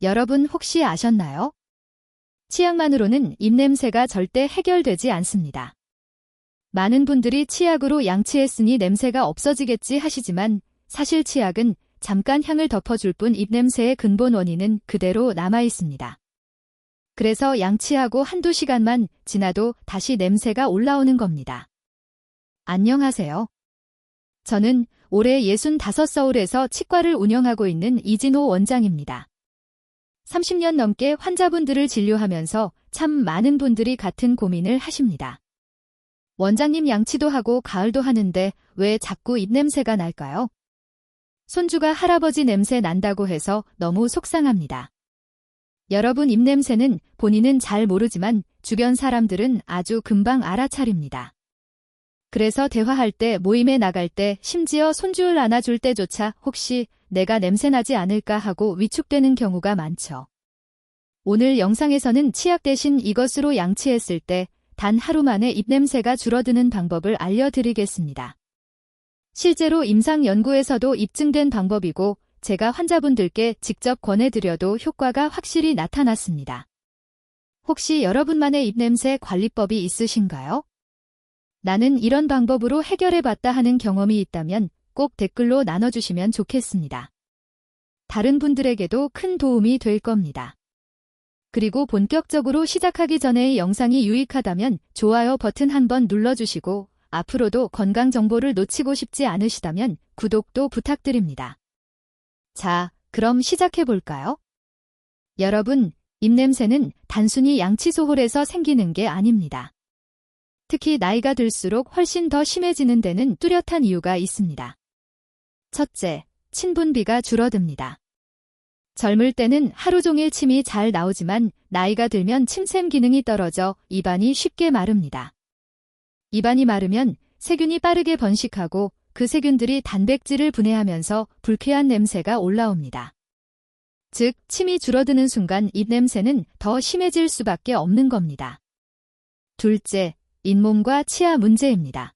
여러분 혹시 아셨나요? 치약만으로는 입냄새가 절대 해결되지 않습니다. 많은 분들이 치약으로 양치했으니 냄새가 없어지겠지 하시지만 사실 치약은 잠깐 향을 덮어줄 뿐 입냄새의 근본 원인은 그대로 남아 있습니다. 그래서 양치하고 한두 시간만 지나도 다시 냄새가 올라오는 겁니다. 안녕하세요. 저는 올해 65 서울에서 치과를 운영하고 있는 이진호 원장입니다. 30년 넘게 환자분들을 진료하면서 참 많은 분들이 같은 고민을 하십니다. 원장님 양치도 하고 가을도 하는데 왜 자꾸 입냄새가 날까요? 손주가 할아버지 냄새 난다고 해서 너무 속상합니다. 여러분 입냄새는 본인은 잘 모르지만 주변 사람들은 아주 금방 알아차립니다. 그래서 대화할 때 모임에 나갈 때 심지어 손주를 안아줄 때조차 혹시 내가 냄새나지 않을까 하고 위축되는 경우가 많죠. 오늘 영상에서는 치약 대신 이것으로 양치했을 때 단 하루 만에 입냄새가 줄어드는 방법을 알려드리겠습니다. 실제로 임상 연구에서도 입증된 방법이고 제가 환자분들께 직접 권해드려도 효과가 확실히 나타났습니다. 혹시 여러분만의 입냄새 관리법이 있으신가요? 나는 이런 방법으로 해결해봤다 하는 경험이 있다면 꼭 댓글로 나눠주시면 좋겠습니다. 다른 분들에게도 큰 도움이 될 겁니다. 그리고 본격적으로 시작하기 전에 영상이 유익하다면 좋아요 버튼 한번 눌러주시고 앞으로도 건강 정보를 놓치고 싶지 않으시다면 구독도 부탁드립니다. 자, 그럼 시작해볼까요? 여러분, 입냄새는 단순히 양치소홀에서 생기는 게 아닙니다. 특히 나이가 들수록 훨씬 더 심해지는 데는 뚜렷한 이유가 있습니다. 첫째, 침분비가 줄어듭니다. 젊을 때는 하루 종일 침이 잘 나오지만 나이가 들면 침샘 기능이 떨어져 입안이 쉽게 마릅니다. 입안이 마르면 세균이 빠르게 번식하고 그 세균들이 단백질을 분해하면서 불쾌한 냄새가 올라옵니다. 즉, 침이 줄어드는 순간 입냄새는 더 심해질 수밖에 없는 겁니다. 둘째, 잇몸과 치아 문제입니다.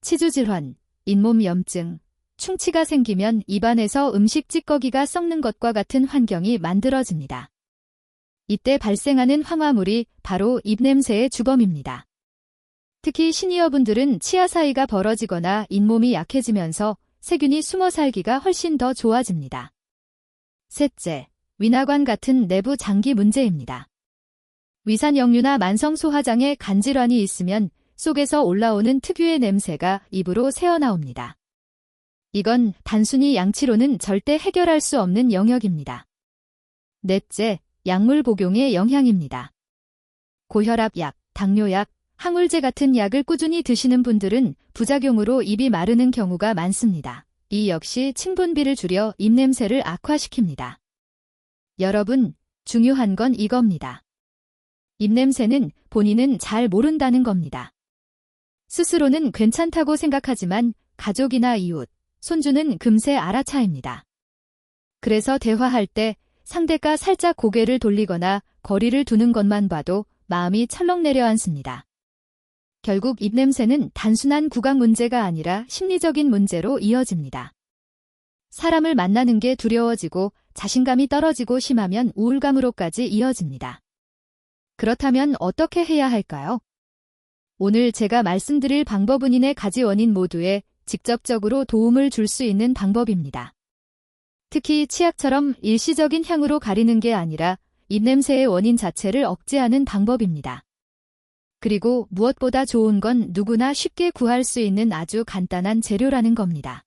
치주질환, 잇몸염증, 충치가 생기면 입안에서 음식 찌꺼기가 썩는 것과 같은 환경이 만들어집니다. 이때 발생하는 황화물이 바로 입냄새의 주범입니다. 특히 시니어분들은 치아 사이가 벌어지거나 잇몸이 약해지면서 세균이 숨어 살기가 훨씬 더 좋아집니다. 셋째, 위나관 같은 내부 장기 문제입니다. 위산역류나 만성소화장에 간질환이 있으면 속에서 올라오는 특유의 냄새가 입으로 새어나옵니다. 이건 단순히 양치로는 절대 해결할 수 없는 영역입니다. 넷째, 약물 복용의 영향입니다. 고혈압 약, 당뇨약, 항울제 같은 약을 꾸준히 드시는 분들은 부작용으로 입이 마르는 경우가 많습니다. 이 역시 침분비를 줄여 입냄새를 악화시킵니다. 여러분, 중요한 건 이겁니다. 입냄새는 본인은 잘 모른다는 겁니다. 스스로는 괜찮다고 생각하지만 가족이나 이웃, 손주는 금세 알아차립니다. 그래서 대화할 때 상대가 살짝 고개를 돌리거나 거리를 두는 것만 봐도 마음이 철렁 내려앉습니다. 결국 입냄새는 단순한 구강 문제가 아니라 심리적인 문제로 이어집니다. 사람을 만나는 게 두려워지고 자신감이 떨어지고 심하면 우울감으로까지 이어집니다. 그렇다면 어떻게 해야 할까요? 오늘 제가 말씀드릴 방법은 이네 가지 원인 모두에 직접적으로 도움을 줄 수 있는 방법입니다. 특히 치약처럼 일시적인 향으로 가리는 게 아니라 입냄새의 원인 자체를 억제하는 방법입니다. 그리고 무엇보다 좋은 건 누구나 쉽게 구할 수 있는 아주 간단한 재료라는 겁니다.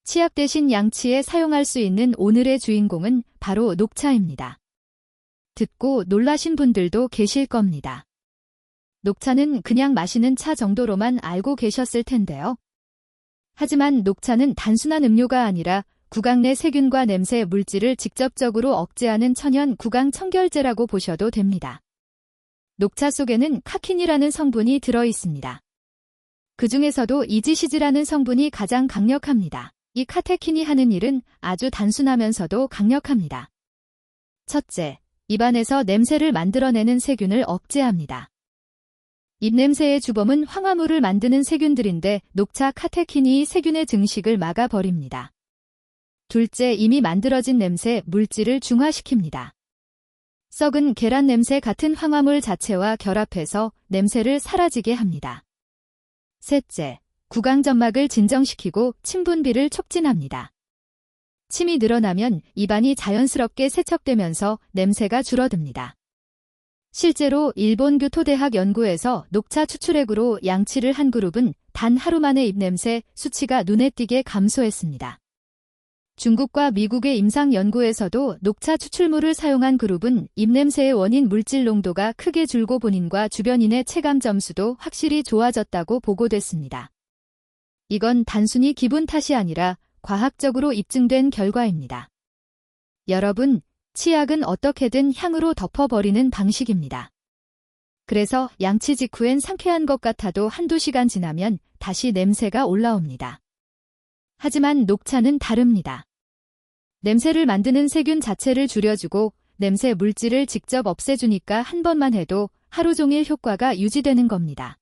치약 대신 양치에 사용할 수 있는 오늘의 주인공은 바로 녹차입니다. 듣고 놀라신 분들도 계실 겁니다. 녹차는 그냥 마시는 차 정도로만 알고 계셨을 텐데요. 하지만 녹차는 단순한 음료가 아니라 구강 내 세균과 냄새 물질을 직접적으로 억제하는 천연 구강 청결제라고 보셔도 됩니다. 녹차 속에는 카킨이라는 성분이 들어 있습니다. 그 중에서도 이지시즈라는 성분이 가장 강력합니다. 이 카테킨이 하는 일은 아주 단순하면서도 강력합니다. 첫째, 입안에서 냄새를 만들어내는 세균을 억제합니다. 입냄새의 주범은 황화물을 만드는 세균들인데 녹차 카테킨이 세균의 증식을 막아버립니다. 둘째, 이미 만들어진 냄새 물질을 중화시킵니다. 썩은 계란 냄새 같은 황화물 자체와 결합해서 냄새를 사라지게 합니다. 셋째, 구강점막을 진정시키고 침 분비를 촉진합니다. 침이 늘어나면 입안이 자연스럽게 세척되면서 냄새가 줄어듭니다. 실제로 일본 교토대학 연구에서 녹차 추출액으로 양치를 한 그룹은 단 하루 만에 입냄새 수치가 눈에 띄게 감소했습니다. 중국과 미국의 임상 연구에서도 녹차 추출물을 사용한 그룹은 입냄새의 원인 물질 농도가 크게 줄고 본인과 주변인의 체감 점수도 확실히 좋아졌다고 보고됐습니다. 이건 단순히 기분 탓이 아니라 과학적으로 입증된 결과입니다. 여러분, 치약은 어떻게든 향으로 덮어버리는 방식입니다. 그래서 양치 직후엔 상쾌한 것 같아도 한두 시간 지나면 다시 냄새가 올라옵니다. 하지만 녹차는 다릅니다. 냄새를 만드는 세균 자체를 줄여주고 냄새 물질을 직접 없애주니까 한 번만 해도 하루 종일 효과가 유지되는 겁니다.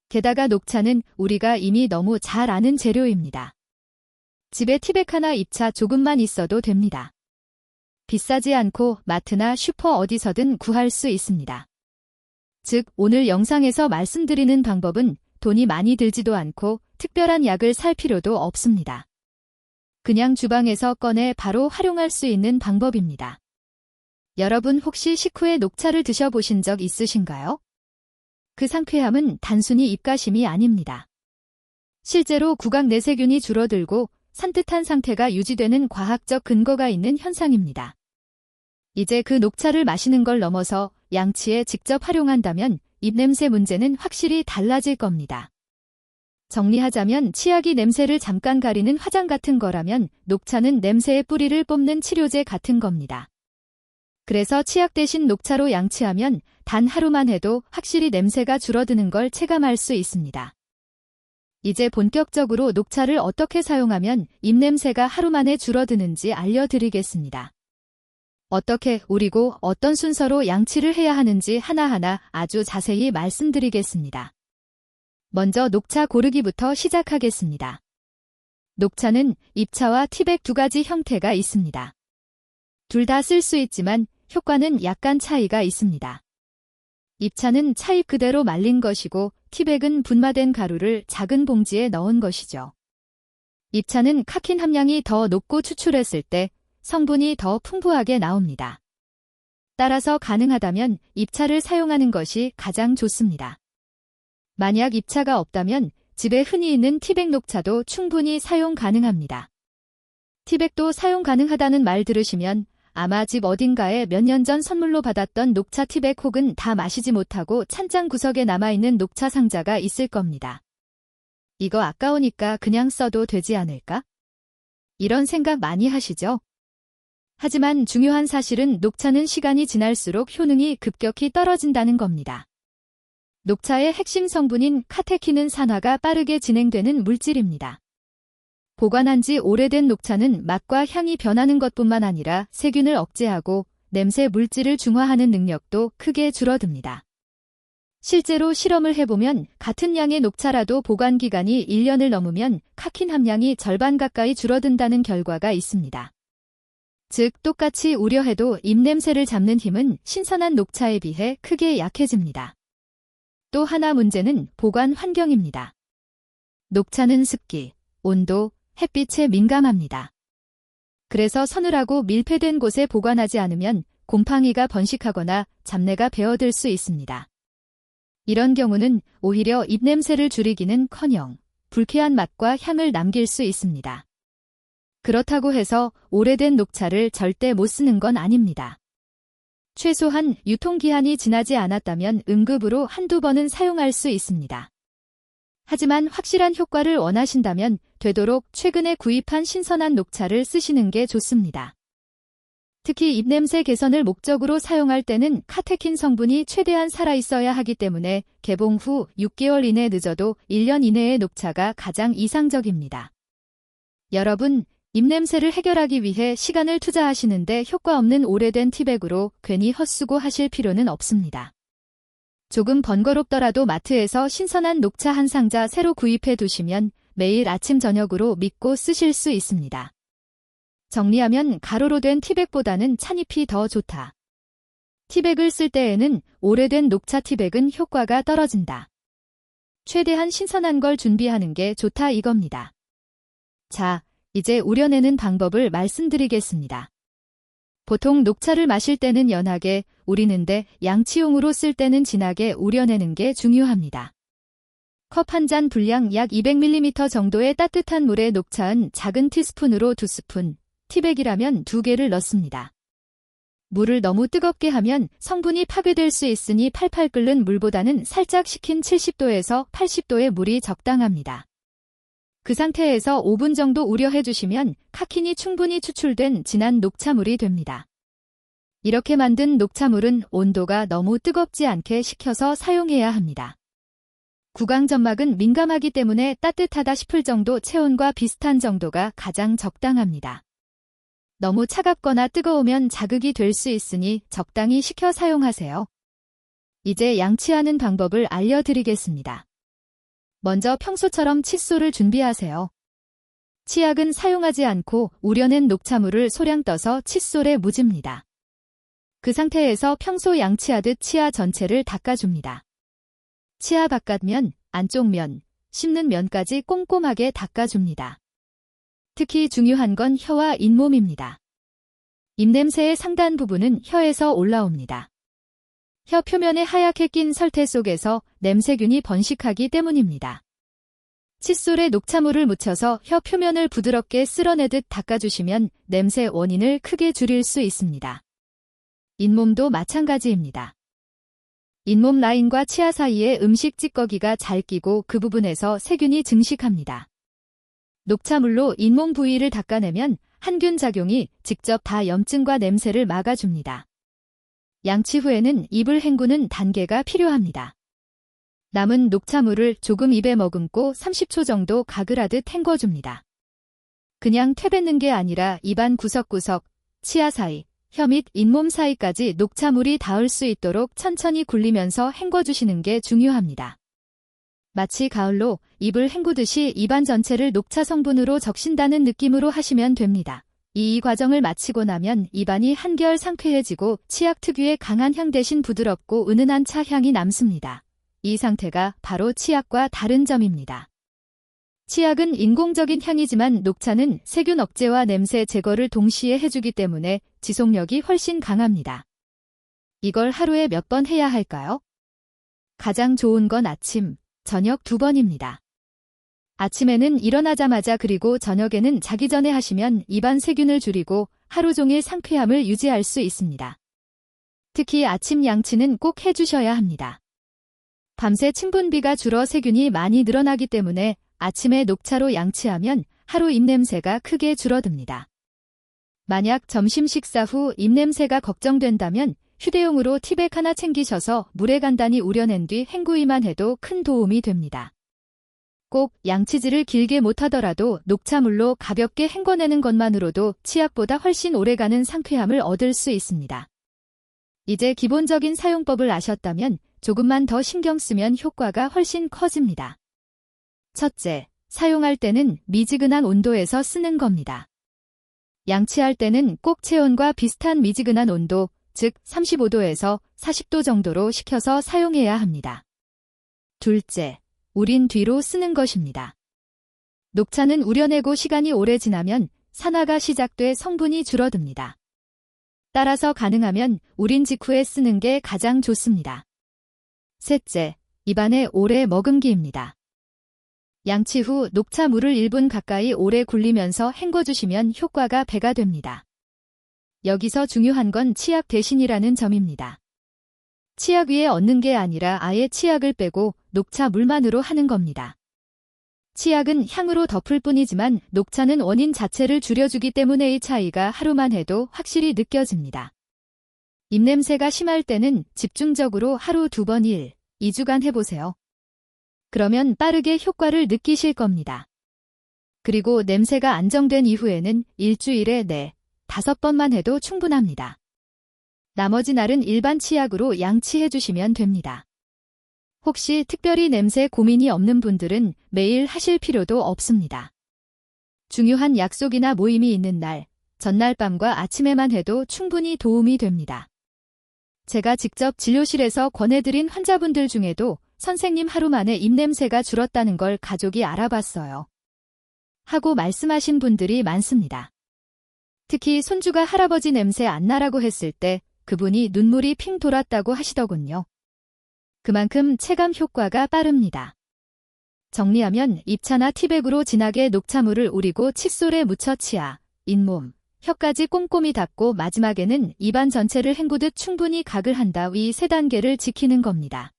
게다가 녹차는 우리가 이미 너무 잘 아는 재료입니다. 집에 티백 하나 입차 조금만 있어도 됩니다. 비싸지 않고 마트나 슈퍼 어디서든 구할 수 있습니다. 즉, 오늘 영상에서 말씀드리는 방법은 돈이 많이 들지도 않고 특별한 약을 살 필요도 없습니다. 그냥 주방에서 꺼내 바로 활용할 수 있는 방법입니다. 여러분 혹시 식후에 녹차를 드셔보신 적 있으신가요? 그 상쾌함은 단순히 입가심이 아닙니다. 실제로 구강 내세균이 줄어들고 산뜻한 상태가 유지되는 과학적 근거가 있는 현상입니다. 이제 그 녹차를 마시는 걸 넘어서 양치에 직접 활용한다면 입냄새 문제는 확실히 달라질 겁니다. 정리하자면 치약이 냄새를 잠깐 가리는 화장 같은 거라면 녹차는 냄새의 뿌리를 뽑는 치료제 같은 겁니다. 그래서 치약 대신 녹차로 양치하면 단 하루만 해도 확실히 냄새가 줄어드는 걸 체감할 수 있습니다. 이제 본격적으로 녹차를 어떻게 사용하면 입냄새가 하루 만에 줄어드는지 알려드리겠습니다. 어떻게 우리고 어떤 순서로 양치를 해야 하는지 하나하나 아주 자세히 말씀드리겠습니다. 먼저 녹차 고르기부터 시작하겠습니다. 녹차는 잎차와 티백 두 가지 형태가 있습니다. 둘 다 쓸 수 있지만 효과는 약간 차이가 있습니다. 잎차는 차잎 그대로 말린 것이고 티백은 분마된 가루를 작은 봉지에 넣은 것이죠. 잎차는 카킨 함량이 더 높고 추출했을 때 성분이 더 풍부하게 나옵니다. 따라서 가능하다면 잎차를 사용하는 것이 가장 좋습니다. 만약 잎차가 없다면 집에 흔히 있는 티백 녹차도 충분히 사용 가능합니다. 티백도 사용 가능하다는 말 들으시면 아마 집 어딘가에 몇 년 전 선물로 받았던 녹차 티백 혹은 다 마시지 못하고 찬장 구석에 남아있는 녹차 상자가 있을 겁니다. 이거 아까우니까 그냥 써도 되지 않을까? 이런 생각 많이 하시죠? 하지만 중요한 사실은 녹차는 시간이 지날수록 효능이 급격히 떨어진다는 겁니다. 녹차의 핵심 성분인 카테킨은 산화가 빠르게 진행되는 물질입니다. 보관한 지 오래된 녹차는 맛과 향이 변하는 것뿐만 아니라 세균을 억제하고 냄새 물질을 중화하는 능력도 크게 줄어듭니다. 실제로 실험을 해보면 같은 양의 녹차라도 보관 기간이 1년을 넘으면 카킨 함량이 절반 가까이 줄어든다는 결과가 있습니다. 즉, 똑같이 우려해도 입냄새를 잡는 힘은 신선한 녹차에 비해 크게 약해집니다. 또 하나 문제는 보관 환경입니다. 녹차는 습기, 온도, 햇빛에 민감합니다. 그래서 서늘하고 밀폐된 곳에 보관하지 않으면 곰팡이가 번식하거나 잡내가 배어들 수 있습니다. 이런 경우는 오히려 입냄새를 줄이기는커녕 불쾌한 맛과 향을 남길 수 있습니다. 그렇다고 해서 오래된 녹차를 절대 못 쓰는 건 아닙니다. 최소한 유통기한이 지나지 않았다면 응급으로 한두 번은 사용할 수 있습니다. 하지만 확실한 효과를 원하신다면 되도록 최근에 구입한 신선한 녹차를 쓰시는 게 좋습니다. 특히 입냄새 개선을 목적으로 사용할 때는 카테킨 성분이 최대한 살아있어야 하기 때문에 개봉 후 6개월 이내 늦어도 1년 이내의 녹차가 가장 이상적입니다. 여러분, 입냄새를 해결하기 위해 시간을 투자하시는데 효과 없는 오래된 티백으로 괜히 헛수고하실 필요는 없습니다. 조금 번거롭더라도 마트에서 신선한 녹차 한 상자 새로 구입해 두시면 매일 아침 저녁으로 믿고 쓰실 수 있습니다. 정리하면 가로로 된 티백보다는 찬잎이 더 좋다. 티백을 쓸 때에는 오래된 녹차 티백은 효과가 떨어진다. 최대한 신선한 걸 준비하는 게 좋다 이겁니다. 자, 이제 우려내는 방법을 말씀드리겠습니다. 보통 녹차를 마실 때는 연하게 우리는데 양치용으로 쓸 때는 진하게 우려내는 게 중요합니다. 컵 한 잔 분량 약 200ml 정도의 따뜻한 물에 녹차은 작은 티스푼으로 2스푼, 티백이라면 2개를 넣습니다. 물을 너무 뜨겁게 하면 성분이 파괴될 수 있으니 팔팔 끓는 물보다는 살짝 식힌 70도에서 80도의 물이 적당합니다. 그 상태에서 5분 정도 우려해 주시면 카킨이 충분히 추출된 진한 녹차물이 됩니다. 이렇게 만든 녹차물은 온도가 너무 뜨겁지 않게 식혀서 사용해야 합니다. 구강점막은 민감하기 때문에 따뜻하다 싶을 정도 체온과 비슷한 정도가 가장 적당합니다. 너무 차갑거나 뜨거우면 자극이 될 수 있으니 적당히 식혀 사용하세요. 이제 양치하는 방법을 알려드리겠습니다. 먼저 평소처럼 칫솔을 준비하세요. 치약은 사용하지 않고 우려낸 녹차물을 소량 떠서 칫솔에 묻습니다. 그 상태에서 평소 양치하듯 치아 전체를 닦아줍니다. 치아 바깥면, 안쪽 면, 씹는 면까지 꼼꼼하게 닦아줍니다. 특히 중요한 건 혀와 잇몸입니다. 입냄새의 상단 부분은 혀에서 올라옵니다. 혀 표면에 하얗게 낀 설태 속에서 냄새균이 번식하기 때문입니다. 칫솔에 녹차물을 묻혀서 혀 표면을 부드럽게 쓸어내듯 닦아주시면 냄새 원인을 크게 줄일 수 있습니다. 잇몸도 마찬가지입니다. 잇몸 라인과 치아 사이에 음식 찌꺼기가 잘 끼고 그 부분에서 세균이 증식합니다. 녹차물로 잇몸 부위를 닦아내면 항균 작용이 직접 다 염증과 냄새를 막아줍니다. 양치 후에는 입을 헹구는 단계가 필요합니다. 남은 녹차물을 조금 입에 머금고 30초 정도 가글하듯 헹궈줍니다. 그냥 퇴뱉는 게 아니라 입안 구석구석, 치아 사이, 혀 및 잇몸 사이까지 녹차물이 닿을 수 있도록 천천히 굴리면서 헹궈주시는 게 중요합니다. 마치 가을로 입을 헹구듯이 입안 전체를 녹차 성분으로 적신다는 느낌으로 하시면 됩니다. 이 과정을 마치고 나면 입안이 한결 상쾌해지고 치약 특유의 강한 향 대신 부드럽고 은은한 차 향이 남습니다. 이 상태가 바로 치약과 다른 점입니다. 치약은 인공적인 향이지만 녹차는 세균 억제와 냄새 제거를 동시에 해주기 때문에 지속력이 훨씬 강합니다. 이걸 하루에 몇 번 해야 할까요? 가장 좋은 건 아침, 저녁 2번입니다. 아침에는 일어나자마자 그리고 저녁에는 자기 전에 하시면 입안 세균을 줄이고 하루 종일 상쾌함을 유지할 수 있습니다. 특히 아침 양치는 꼭 해주셔야 합니다. 밤새 침분비가 줄어 세균이 많이 늘어나기 때문에 아침에 녹차로 양치하면 하루 입냄새가 크게 줄어듭니다. 만약 점심 식사 후 입냄새가 걱정된다면 휴대용으로 티백 하나 챙기셔서 물에 간단히 우려낸 뒤 헹구기만 해도 큰 도움이 됩니다. 꼭 양치질을 길게 못하더라도 녹차물로 가볍게 헹궈내는 것만으로도 치약보다 훨씬 오래가는 상쾌함을 얻을 수 있습니다. 이제 기본적인 사용법을 아셨다면 조금만 더 신경 쓰면 효과가 훨씬 커집니다. 첫째, 사용할 때는 미지근한 온도에서 쓰는 겁니다. 양치할 때는 꼭 체온과 비슷한 미지근한 온도, 즉 35도에서 40도 정도로 식혀서 사용해야 합니다. 둘째, 우린 뒤로 쓰는 것입니다. 녹차는 우려내고 시간이 오래 지나면 산화가 시작돼 성분이 줄어듭니다. 따라서 가능하면 우린 직후에 쓰는 게 가장 좋습니다. 셋째, 입안에 오래 머금기입니다. 양치 후 녹차 물을 1분 가까이 오래 굴리면서 헹궈주시면 효과가 배가 됩니다. 여기서 중요한 건 치약 대신이라는 점입니다. 치약 위에 얹는 게 아니라 아예 치약을 빼고 녹차 물만으로 하는 겁니다. 치약은 향으로 덮을 뿐이지만 녹차는 원인 자체를 줄여주기 때문에 이 차이가 하루만 해도 확실히 느껴집니다. 입냄새가 심할 때는 집중적으로 하루 2번 2주간 해보세요. 그러면 빠르게 효과를 느끼실 겁니다. 그리고 냄새가 안정된 이후에는 일주일에 4-5번만 해도 충분합니다. 나머지 날은 일반 치약으로 양치해주시면 됩니다. 혹시 특별히 냄새 고민이 없는 분들은 매일 하실 필요도 없습니다. 중요한 약속이나 모임이 있는 날, 전날 밤과 아침에만 해도 충분히 도움이 됩니다. 제가 직접 진료실에서 권해드린 환자분들 중에도 선생님 하루 만에 입냄새가 줄었다는 걸 가족이 알아봤어요. 하고 말씀하신 분들이 많습니다. 특히 손주가 할아버지 냄새 안 나라고 했을 때 그분이 눈물이 핑 돌았다고 하시더군요. 그만큼 체감 효과가 빠릅니다. 정리하면 입차나 티백으로 진하게 녹차물을 우리고 칫솔에 묻혀 치아, 잇몸, 혀까지 꼼꼼히 닫고 마지막에는 입안 전체를 헹구듯 충분히 각을 한 다위 3단계를 지키는 겁니다.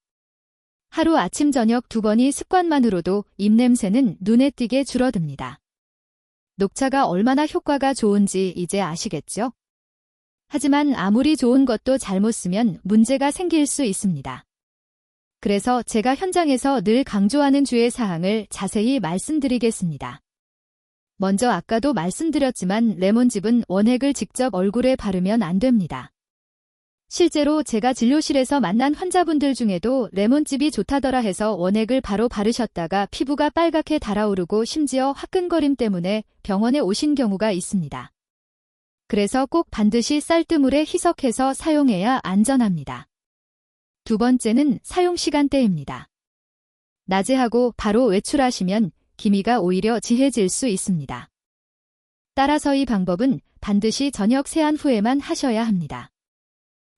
하루 아침 저녁 2번이 습관만으로도 입냄새는 눈에 띄게 줄어듭니다. 녹차가 얼마나 효과가 좋은지 이제 아시겠죠? 하지만 아무리 좋은 것도 잘못 쓰면 문제가 생길 수 있습니다. 그래서 제가 현장에서 늘 강조하는 주의 사항을 자세히 말씀드리겠습니다. 먼저 아까도 말씀드렸지만 레몬즙은 원액을 직접 얼굴에 바르면 안 됩니다. 실제로 제가 진료실에서 만난 환자분들 중에도 레몬즙이 좋다더라 해서 원액을 바로 바르셨다가 피부가 빨갛게 달아오르고 심지어 화끈거림 때문에 병원에 오신 경우가 있습니다. 그래서 꼭 반드시 쌀뜨물에 희석해서 사용해야 안전합니다. 2번째는 사용 시간대입니다. 낮에 하고 바로 외출하시면 기미가 오히려 지해질 수 있습니다. 따라서 이 방법은 반드시 저녁 세안 후에만 하셔야 합니다.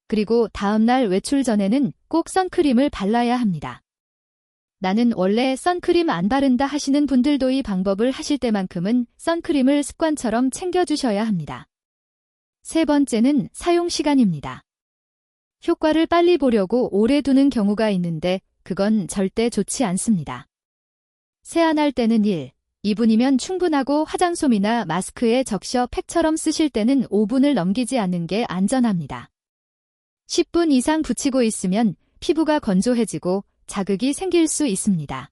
그리고 다음날 외출 전에는 꼭 선크림을 발라야 합니다. 나는 원래 선크림 안 바른다 하시는 분들도 이 방법을 하실 때만큼은 선크림을 습관처럼 챙겨주셔야 합니다. 3번째는 사용 시간입니다. 효과를 빨리 보려고 오래 두는 경우가 있는데 그건 절대 좋지 않습니다. 세안할 때는 1, 2분이면 충분하고 화장솜이나 마스크에 적셔 팩처럼 쓰실 때는 5분을 넘기지 않는 게 안전합니다. 10분 이상 붙이고 있으면 피부가 건조해지고 자극이 생길 수 있습니다.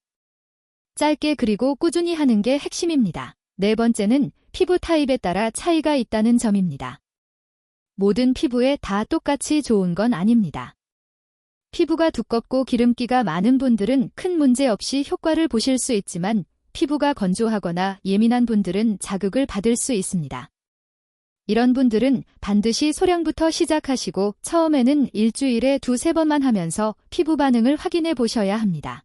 짧게 그리고 꾸준히 하는 게 핵심입니다. 4번째는 피부 타입에 따라 차이가 있다는 점입니다. 모든 피부에 다 똑같이 좋은 건 아닙니다. 피부가 두껍고 기름기가 많은 분들은 큰 문제 없이 효과를 보실 수 있지만 피부가 건조하거나 예민한 분들은 자극을 받을 수 있습니다. 이런 분들은 반드시 소량부터 시작하시고 처음에는 일주일에 2-3번만 하면서 피부 반응을 확인해 보셔야 합니다.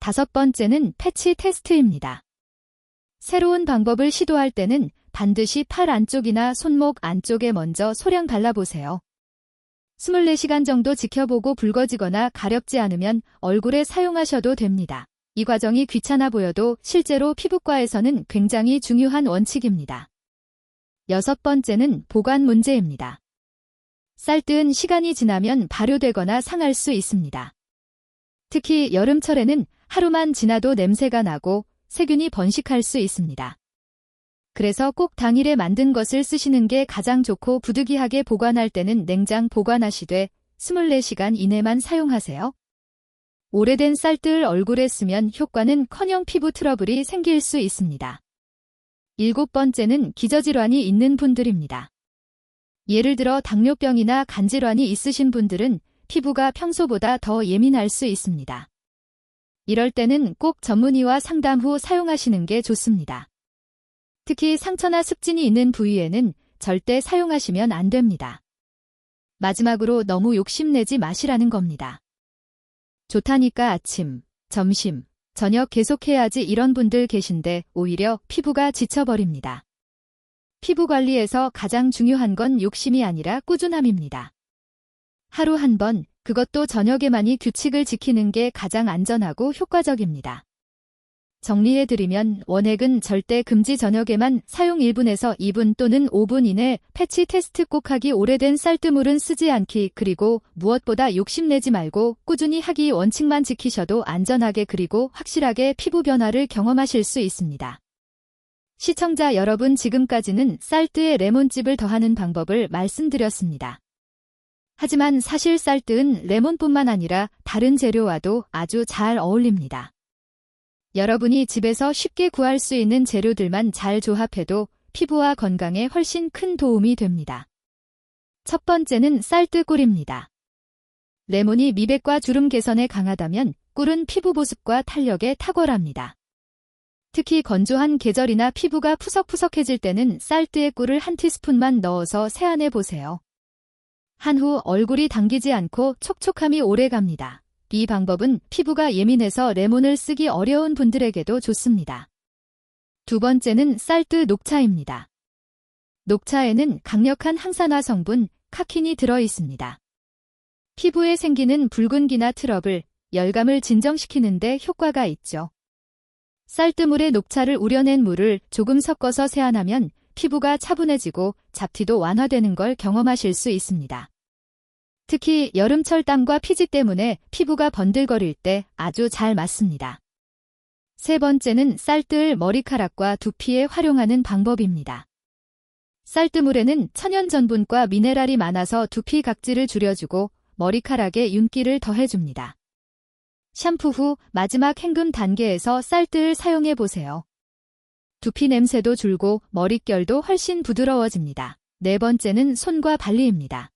5번째는 패치 테스트입니다. 새로운 방법을 시도할 때는 반드시 팔 안쪽이나 손목 안쪽에 먼저 소량 발라보세요. 24시간 정도 지켜보고 붉어지거나 가렵지 않으면 얼굴에 사용하셔도 됩니다. 이 과정이 귀찮아 보여도 실제로 피부과에서는 굉장히 중요한 원칙입니다. 6번째는 보관 문제입니다. 쌀뜨은 시간이 지나면 발효되거나 상할 수 있습니다. 특히 여름철에는 하루만 지나도 냄새가 나고 세균이 번식할 수 있습니다. 그래서 꼭 당일에 만든 것을 쓰시는 게 가장 좋고 부득이하게 보관할 때는 냉장 보관하시되 24시간 이내만 사용하세요. 오래된 쌀뜨을 얼굴에 쓰면 효과는커녕 피부 트러블이 생길 수 있습니다. 7번째는 기저질환이 있는 분들입니다. 예를 들어 당뇨병이나 간질환이 있으신 분들은 피부가 평소보다 더 예민할 수 있습니다. 이럴 때는 꼭 전문의와 상담 후 사용하시는 게 좋습니다. 특히 상처나 습진이 있는 부위에는 절대 사용하시면 안 됩니다. 마지막으로 너무 욕심내지 마시라는 겁니다. 좋다니까 아침, 점심, 저녁 계속해야지 이런 분들 계신데 오히려 피부가 지쳐버립니다. 피부 관리에서 가장 중요한 건 욕심이 아니라 꾸준함입니다. 하루 한 번, 그것도 저녁에만이 규칙을 지키는 게 가장 안전하고 효과적입니다. 정리해드리면 원액은 절대 금지 저녁에만 사용 1분에서 2분 또는 5분 이내 패치 테스트 꼭 하기 오래된 쌀뜨물은 쓰지 않기 그리고 무엇보다 욕심내지 말고 꾸준히 하기 원칙만 지키셔도 안전하게 그리고 확실하게 피부 변화를 경험하실 수 있습니다. 시청자 여러분 지금까지는 쌀뜨에 레몬즙을 더하는 방법을 말씀드렸습니다. 하지만 사실 쌀뜨은 레몬뿐만 아니라 다른 재료와도 아주 잘 어울립니다. 여러분이 집에서 쉽게 구할 수 있는 재료들만 잘 조합해도 피부와 건강에 훨씬 큰 도움이 됩니다. 첫 번째는 쌀뜨꿀입니다. 레몬이 미백과 주름 개선에 강하다면 꿀은 피부 보습과 탄력에 탁월합니다. 특히 건조한 계절이나 피부가 푸석푸석해질 때는 쌀뜨의 꿀을 한 티스푼만 넣어서 세안해 보세요. 한 후 얼굴이 당기지 않고 촉촉함이 오래 갑니다. 이 방법은 피부가 예민해서 레몬을 쓰기 어려운 분들에게도 좋습니다. 두 번째는 쌀뜨 녹차입니다. 녹차에는 강력한 항산화 성분 카킨이 들어 있습니다. 피부에 생기는 붉은기나 트러블, 열감을 진정시키는 데 효과가 있죠. 쌀뜨물에 녹차를 우려낸 물을 조금 섞어서 세안하면 피부가 차분해지고 잡티도 완화되는 걸 경험하실 수 있습니다. 특히 여름철 땀과 피지 때문에 피부가 번들거릴 때 아주 잘 맞습니다. 세 번째는 쌀뜨을 머리카락과 두피에 활용하는 방법입니다. 쌀뜨물에는 천연 전분과 미네랄이 많아서 두피 각질을 줄여주고 머리카락에 윤기를 더해줍니다. 샴푸 후 마지막 헹굼 단계에서 쌀뜨을 사용해 보세요. 두피 냄새도 줄고 머릿결도 훨씬 부드러워집니다. 네 번째는 손과 발리입니다.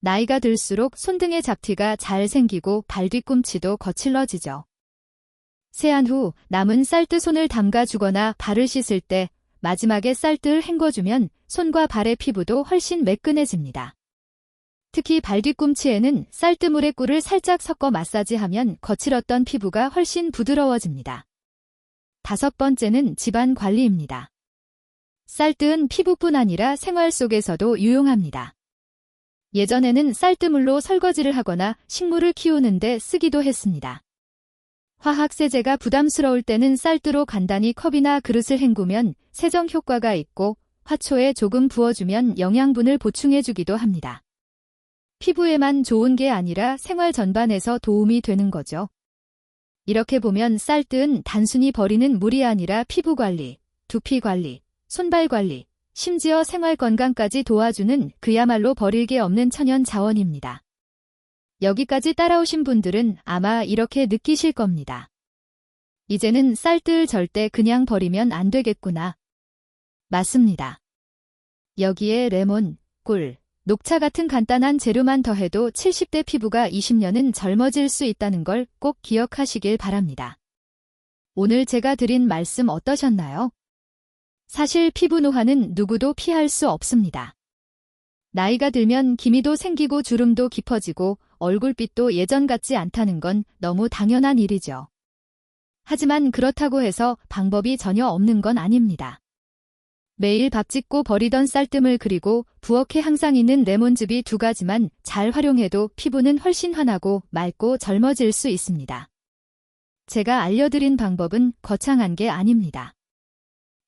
나이가 들수록 손등의 잡티가 잘 생기고 발 뒤꿈치도 거칠러지죠. 세안 후 남은 쌀뜨 손을 담가주거나 발을 씻을 때 마지막에 쌀뜨를 헹궈주면 손과 발의 피부도 훨씬 매끈해집니다. 특히 발 뒤꿈치에는 쌀뜨물에 꿀을 살짝 섞어 마사지하면 거칠었던 피부가 훨씬 부드러워집니다. 다섯 번째는 집안 관리입니다. 쌀뜨은 피부뿐 아니라 생활 속에서도 유용합니다. 예전에는 쌀뜨물로 설거지를 하거나 식물을 키우는데 쓰기도 했습니다. 화학세제가 부담스러울 때는 쌀뜨로 간단히 컵이나 그릇을 헹구면 세정 효과가 있고 화초에 조금 부어주면 영양분을 보충해주기도 합니다. 피부에만 좋은 게 아니라 생활 전반에서 도움이 되는 거죠. 이렇게 보면 쌀뜨은 단순히 버리는 물이 아니라 피부 관리, 두피 관리, 손발 관리, 심지어 생활 건강까지 도와주는 그야말로 버릴 게 없는 천연 자원입니다. 여기까지 따라오신 분들은 아마 이렇게 느끼실 겁니다. 이제는 쌀뜨을 절대 그냥 버리면 안 되겠구나. 맞습니다. 여기에 레몬, 꿀, 녹차 같은 간단한 재료만 더해도 70대 피부가 20년은 젊어질 수 있다는 걸 꼭 기억하시길 바랍니다. 오늘 제가 드린 말씀 어떠셨나요? 사실 피부 노화는 누구도 피할 수 없습니다. 나이가 들면 기미도 생기고 주름도 깊어지고 얼굴빛도 예전 같지 않다는 건 너무 당연한 일이죠. 하지만 그렇다고 해서 방법이 전혀 없는 건 아닙니다. 매일 밥 짓고 버리던 쌀뜨물 그리고 부엌에 항상 있는 레몬즙이 두 가지만 잘 활용해도 피부는 훨씬 환하고 맑고 젊어질 수 있습니다. 제가 알려드린 방법은 거창한 게 아닙니다.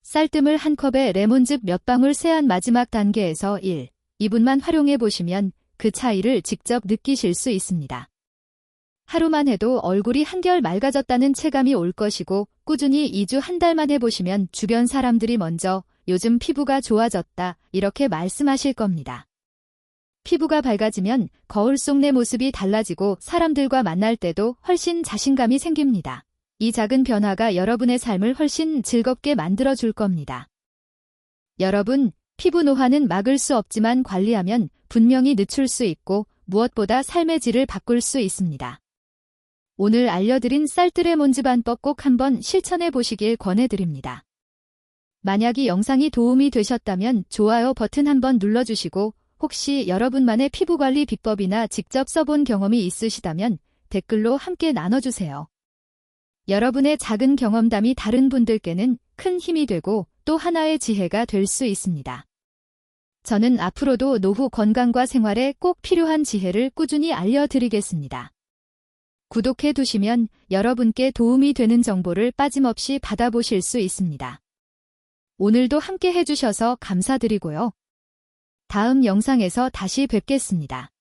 쌀뜨물 한 컵에 레몬즙 몇 방울 세안 마지막 단계에서 1, 2분만 활용해 보시면 그 차이를 직접 느끼실 수 있습니다. 하루만 해도 얼굴이 한결 맑아졌다는 체감이 올 것이고 꾸준히 2주 한 달만 해보시면 주변 사람들이 먼저 요즘 피부가 좋아졌다 이렇게 말씀하실 겁니다. 피부가 밝아지면 거울 속 내 모습이 달라지고 사람들과 만날 때도 훨씬 자신감이 생깁니다. 이 작은 변화가 여러분의 삶을 훨씬 즐겁게 만들어줄 겁니다. 여러분, 피부 노화는 막을 수 없지만 관리하면 분명히 늦출 수 있고 무엇보다 삶의 질을 바꿀 수 있습니다. 오늘 알려드린 쌀뜨 레몬즙 안법 꼭 한번 실천해 보시길 권해드립니다. 만약 이 영상이 도움이 되셨다면 좋아요 버튼 한번 눌러주시고 혹시 여러분만의 피부관리 비법이나 직접 써본 경험이 있으시다면 댓글로 함께 나눠주세요. 여러분의 작은 경험담이 다른 분들께는 큰 힘이 되고 또 하나의 지혜가 될 수 있습니다. 저는 앞으로도 노후 건강과 생활에 꼭 필요한 지혜를 꾸준히 알려드리겠습니다. 구독해 두시면 여러분께 도움이 되는 정보를 빠짐없이 받아보실 수 있습니다. 오늘도 함께 해주셔서 감사드리고요. 다음 영상에서 다시 뵙겠습니다.